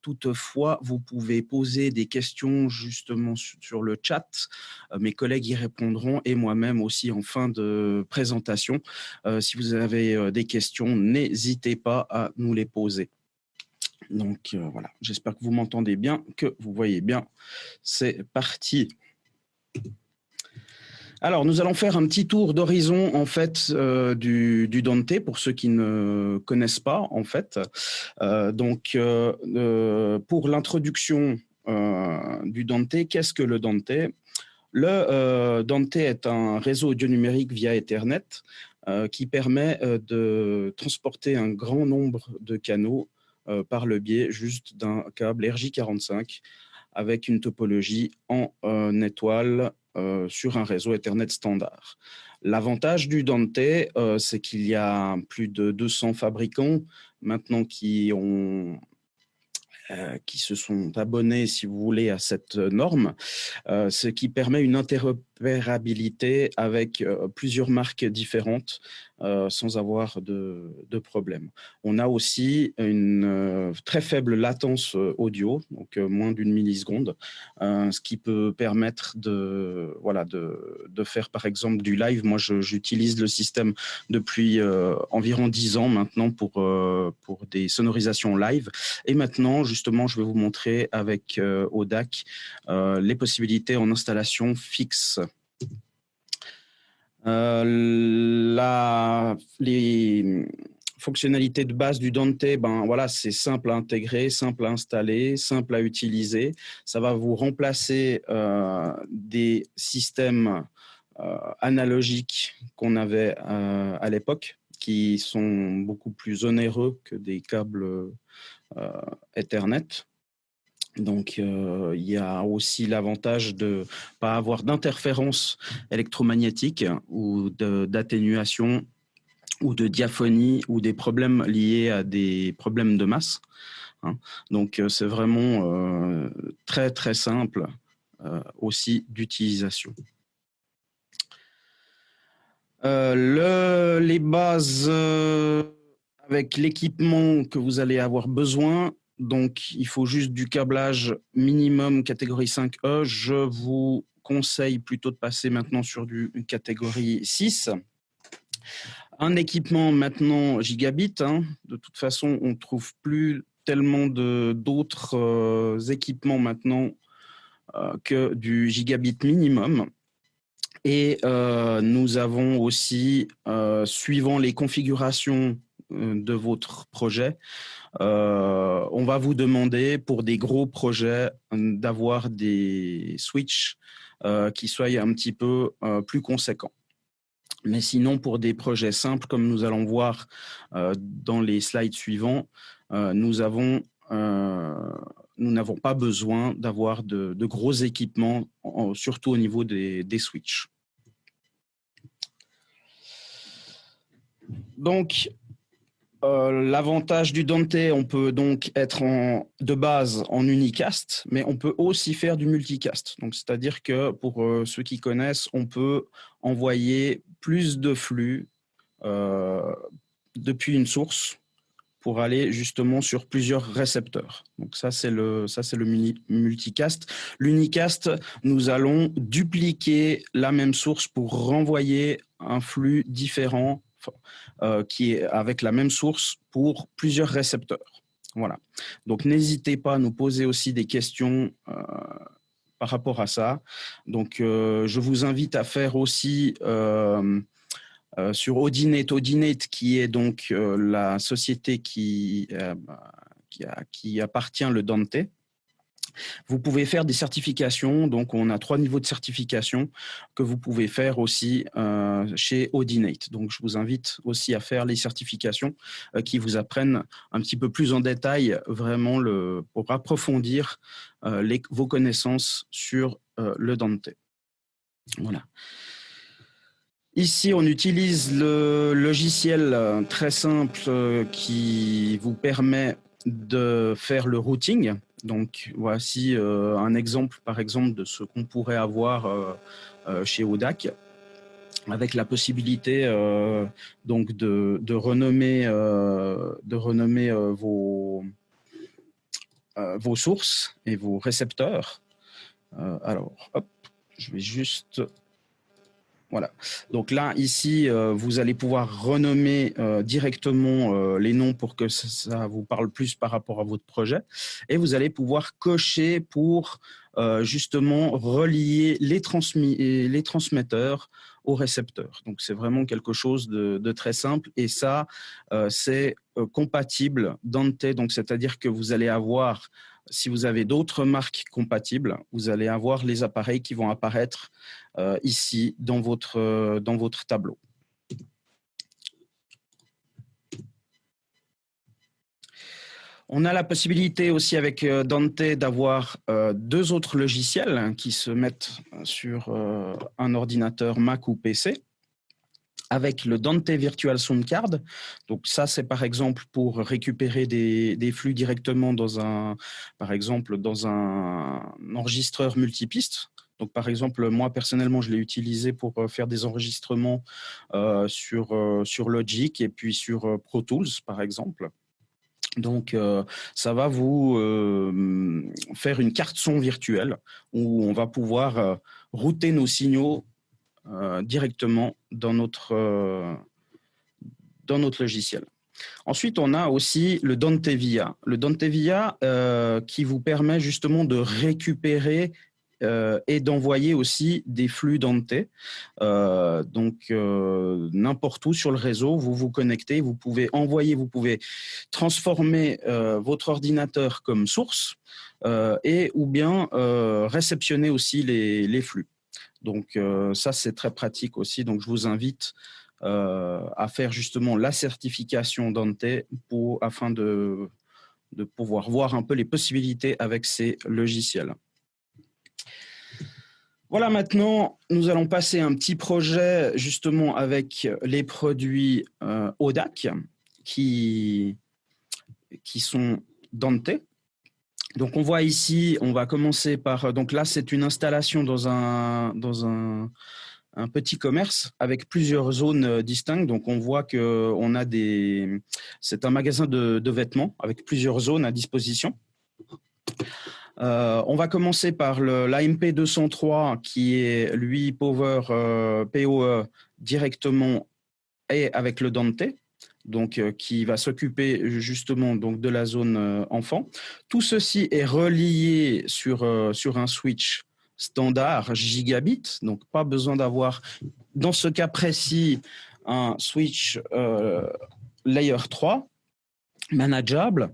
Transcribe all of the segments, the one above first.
Toutefois, vous pouvez poser des questions justement sur le chat. Mes collègues y répondront et moi-même aussi en fin de présentation. Si vous avez des questions, n'hésitez pas à nous les poser. Donc voilà, j'espère que vous m'entendez bien, que vous voyez bien. C'est parti. Alors, nous allons faire un petit tour d'horizon en fait du Dante pour ceux qui ne connaissent pas en fait. Pour l'introduction du Dante, qu'est-ce que le Dante? Le Dante est un réseau audio numérique via Ethernet qui permet de transporter un grand nombre de canaux par le biais juste d'un câble RJ45 avec une topologie en étoile sur un réseau Ethernet standard. L'avantage du Dante, c'est qu'il y a plus de 200 fabricants maintenant qui se sont abonnés, si vous voulez, à cette norme, ce qui permet une interopérabilité avec plusieurs marques différentes sans avoir de problème. On a aussi une très faible latence audio, donc moins d'une milliseconde, ce qui peut permettre de faire par exemple du live. Moi, j'utilise le système depuis environ 10 ans maintenant pour des sonorisations live. Et maintenant, justement, je vais vous montrer avec Audac les possibilités en installation fixe. Les fonctionnalités de base du Dante, c'est simple à intégrer, simple à installer, simple à utiliser. Ça va vous remplacer des systèmes analogiques qu'on avait à l'époque, qui sont beaucoup plus onéreux que des câbles Ethernet. Donc, il y a aussi l'avantage de ne pas avoir d'interférence électromagnétique ou d'atténuation ou de diaphonie ou des problèmes liés à des problèmes de masse. Donc, c'est vraiment très, très simple aussi d'utilisation. Les bases avec l'équipement que vous allez avoir besoin. Donc, il faut juste du câblage minimum catégorie 5E. Je vous conseille plutôt de passer maintenant sur du catégorie 6. Un équipement maintenant gigabit. De toute façon, on ne trouve plus tellement d'autres équipements maintenant que du gigabit minimum. Et nous avons aussi, suivant les configurations de votre projet, on va vous demander pour des gros projets d'avoir des switches qui soient un petit peu plus conséquents. Mais sinon, pour des projets simples, comme nous allons voir dans les slides suivants, nous n'avons pas besoin d'avoir de gros équipements, surtout au niveau des switches. Donc, l'avantage du Dante, on peut donc être de base en unicast, mais on peut aussi faire du multicast. Donc, c'est-à-dire que pour ceux qui connaissent, on peut envoyer plus de flux depuis une source pour aller justement sur plusieurs récepteurs. Donc ça, c'est le multicast. L'unicast, nous allons dupliquer la même source pour renvoyer un flux différent qui est avec la même source pour plusieurs récepteurs. Voilà. Donc, n'hésitez pas à nous poser aussi des questions par rapport à ça. Donc, je vous invite à faire aussi sur Audinate. Audinate, qui est donc la société qui appartient le Dante. Vous pouvez faire des certifications, donc on a 3 niveaux de certification que vous pouvez faire aussi chez Audinate. Donc je vous invite aussi à faire les certifications qui vous apprennent un petit peu plus en détail vraiment pour approfondir vos connaissances sur le Dante. Voilà. Ici, on utilise le logiciel très simple qui vous permet de faire le routing. Donc, voici un exemple, par exemple, de ce qu'on pourrait avoir chez Audac, avec la possibilité donc de renommer vos sources et vos récepteurs. Alors, hop, je vais juste... Voilà. Donc là, ici, vous allez pouvoir renommer directement les noms pour que ça vous parle plus par rapport à votre projet. Et vous allez pouvoir cocher pour justement relier les transmetteurs aux récepteurs. Donc c'est vraiment quelque chose de très simple. Et ça, c'est compatible Dante. Donc c'est-à-dire que vous allez avoir, si vous avez d'autres marques compatibles, vous allez avoir les appareils qui vont apparaître ici dans votre tableau. On a la possibilité aussi avec Dante d'avoir deux autres logiciels qui se mettent sur un ordinateur Mac ou PC. Avec le Dante Virtual Sound Card. Donc ça, c'est par exemple pour récupérer des flux directement par exemple, dans un enregistreur multipiste. Donc, par exemple, moi, personnellement, je l'ai utilisé pour faire des enregistrements sur Logic et puis sur Pro Tools, par exemple. Donc, ça va vous faire une carte son virtuelle où on va pouvoir router nos signaux directement dans notre logiciel. Ensuite, on a aussi le Dante Via. Le Dante Via qui vous permet justement de récupérer et d'envoyer aussi des flux Dante. Donc, n'importe où sur le réseau, vous vous connectez, vous pouvez envoyer, vous pouvez transformer votre ordinateur comme source et ou bien réceptionner aussi les flux. Donc, ça, c'est très pratique aussi. Donc, je vous invite à faire justement la certification Dante afin de pouvoir voir un peu les possibilités avec ces logiciels. Voilà, maintenant, nous allons passer à un petit projet justement avec les produits Audac qui sont Dante. Donc, on voit ici, on va commencer par... Donc là, c'est une installation dans un petit commerce avec plusieurs zones distinctes. Donc, on voit que c'est un magasin de vêtements avec plusieurs zones à disposition. On va commencer par l'AMP 203 qui est, lui, Power PoE directement et avec le Dante. Donc, qui va s'occuper justement donc, de la zone enfant. Tout ceci est relié sur un switch standard gigabit, donc pas besoin d'avoir, dans ce cas précis, un switch layer 3 manageable.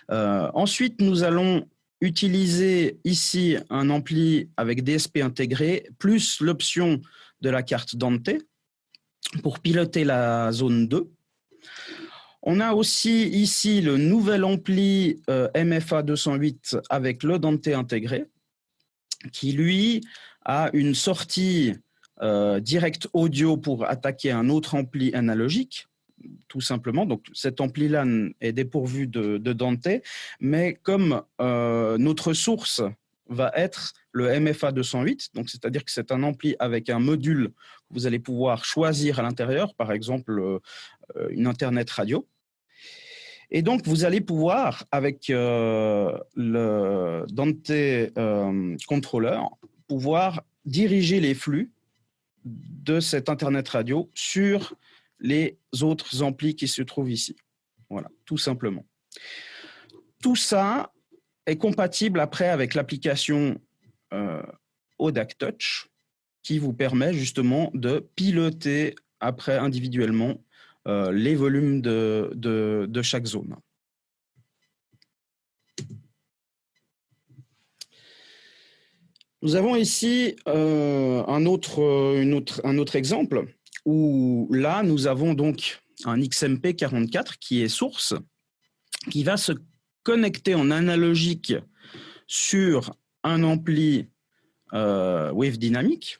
Ensuite, nous allons utiliser ici un ampli avec DSP intégré, plus l'option de la carte Dante pour piloter la zone 2. On a aussi ici le nouvel ampli MFA 208 avec le Dante intégré, qui lui a une sortie direct audio pour attaquer un autre ampli analogique, tout simplement. Donc cet ampli-là est dépourvu de Dante, mais comme notre source va être le MFA 208, donc c'est-à-dire que c'est un ampli avec un module que vous allez pouvoir choisir à l'intérieur, par exemple une Internet radio. Et donc, vous allez pouvoir, avec le Dante Controller, pouvoir diriger les flux de cette Internet radio sur les autres amplis qui se trouvent ici. Voilà, tout simplement. Tout ça est compatible après avec l'application Audac Touch qui vous permet justement de piloter après individuellement les volumes de chaque zone. Nous avons ici un autre exemple où là, nous avons donc un XMP44 qui est source, qui va se connecter en analogique sur un ampli Wave dynamique.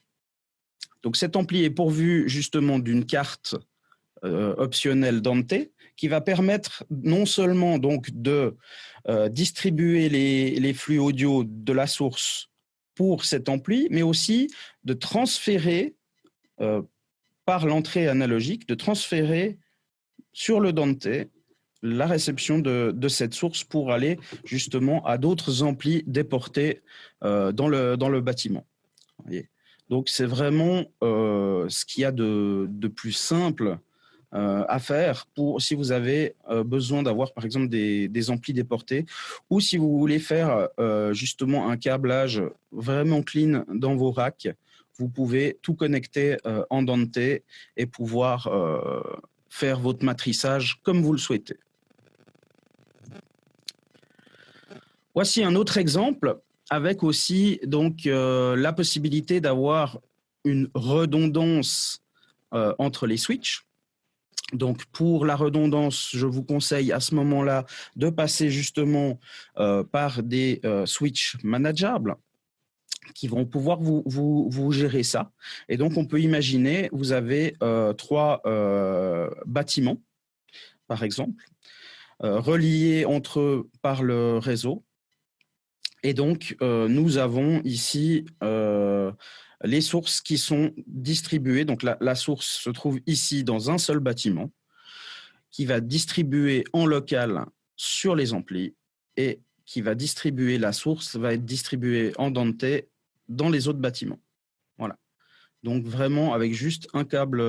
Donc cet ampli est pourvu justement d'une carte optionnelle Dante qui va permettre non seulement donc de distribuer les flux audio de la source pour cet ampli, mais aussi de transférer par l'entrée analogique, de transférer sur le Dante la réception de cette source pour aller justement à d'autres amplis déportés dans le bâtiment. Vous voyez. Donc, c'est vraiment ce qu'il y a de plus simple à faire pour si vous avez besoin d'avoir par exemple des amplis déportés ou si vous voulez faire justement un câblage vraiment clean dans vos racks, vous pouvez tout connecter en Dante et pouvoir faire votre matrissage comme vous le souhaitez. Voici un autre exemple avec aussi donc la possibilité d'avoir une redondance entre les switches. Donc, pour la redondance, je vous conseille à ce moment-là de passer justement par des switches manageables qui vont pouvoir vous gérer ça. Et donc, on peut imaginer, vous avez 3 bâtiments, par exemple, reliés entre eux par le réseau. Et donc, nous avons ici les sources qui sont distribuées. Donc, la source se trouve ici dans un seul bâtiment qui va distribuer en local sur les amplis et qui va distribuer la source, va être distribuée en Dante dans les autres bâtiments. Voilà. Donc, vraiment avec juste un câble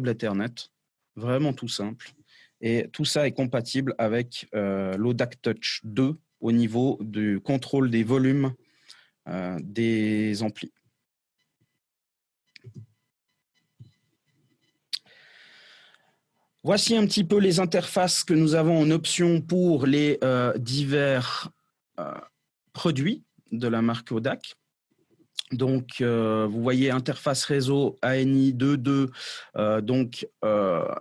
Ethernet, vraiment tout simple. Et tout ça est compatible avec l'ODAC Touch 2 au niveau du contrôle des volumes des amplis. Voici un petit peu les interfaces que nous avons en option pour les divers produits de la marque ODAC. Donc, vous voyez interface réseau ANI 2.2. Donc,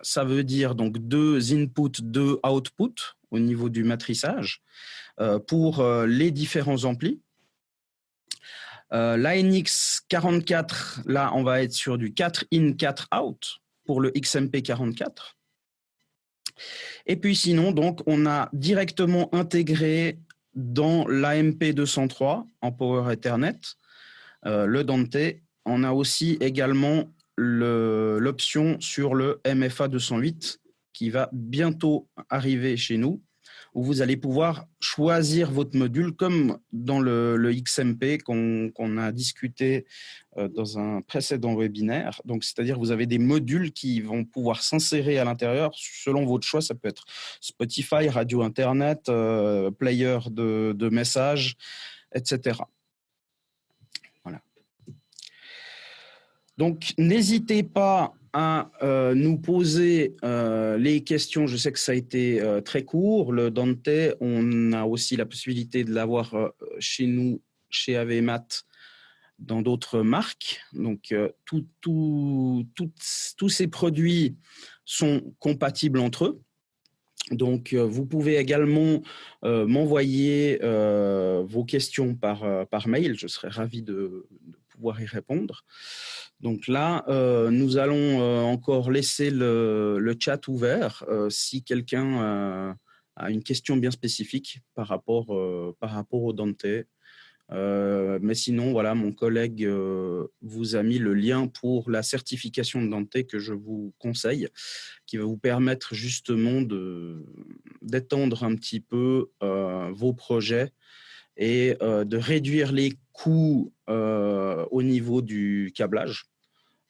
ça veut dire donc 2 inputs, 2 outputs au niveau du matrissage pour les différents amplis. L'ANX 44, là, on va être sur du 4 in, 4 out pour le XMP 44. Et puis sinon, donc, on a directement intégré dans l'AMP 203 en Power Ethernet, le Dante. On a aussi également l'option sur le MFA 208 qui va bientôt arriver chez nous, où vous allez pouvoir choisir votre module comme dans le XMP qu'on a discuté dans un précédent webinaire. Donc, c'est-à-dire que vous avez des modules qui vont pouvoir s'insérer à l'intérieur selon votre choix. Ça peut être Spotify, radio Internet, player de messages, etc. Voilà. Donc, n'hésitez pas à nous poser les questions. Je sais que ça a été très court. Le Dante, on a aussi la possibilité de l'avoir chez nous, chez AVMAT, dans d'autres marques. Donc, tous ces produits sont compatibles entre eux. Donc, vous pouvez également m'envoyer vos questions par mail. Je serai ravi de pouvoir y répondre. Donc là, nous allons encore laisser le chat ouvert si quelqu'un a une question bien spécifique par rapport au Dante. Mais sinon, voilà, mon collègue vous a mis le lien pour la certification de Dante que je vous conseille, qui va vous permettre justement d'étendre un petit peu vos projets et de réduire les coûts au niveau du câblage.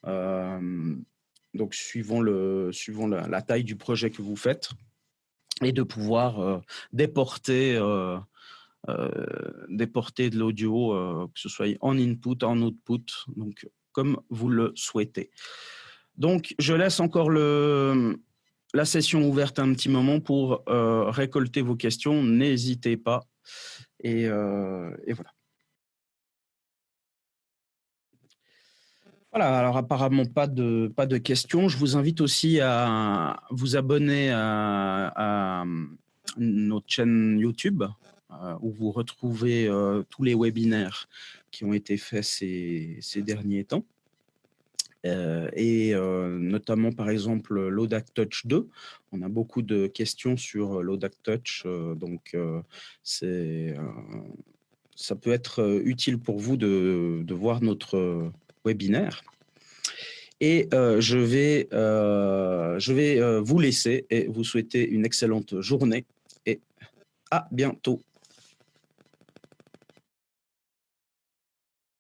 Donc, suivant la taille du projet que vous faites et de pouvoir déporter de l'audio, que ce soit en input, en output, donc comme vous le souhaitez. Donc, je laisse encore la session ouverte un petit moment pour récolter vos questions. N'hésitez pas. Et voilà. Voilà, alors apparemment pas de questions. Je vous invite aussi à vous abonner à notre chaîne YouTube où vous retrouvez tous les webinaires qui ont été faits ces derniers temps. Et notamment par exemple l'ODAC Touch 2. On a beaucoup de questions sur l'ODAC Touch, donc ça peut être utile pour vous de voir notre webinaire. Et je vais vous laisser et vous souhaiter une excellente journée et à bientôt.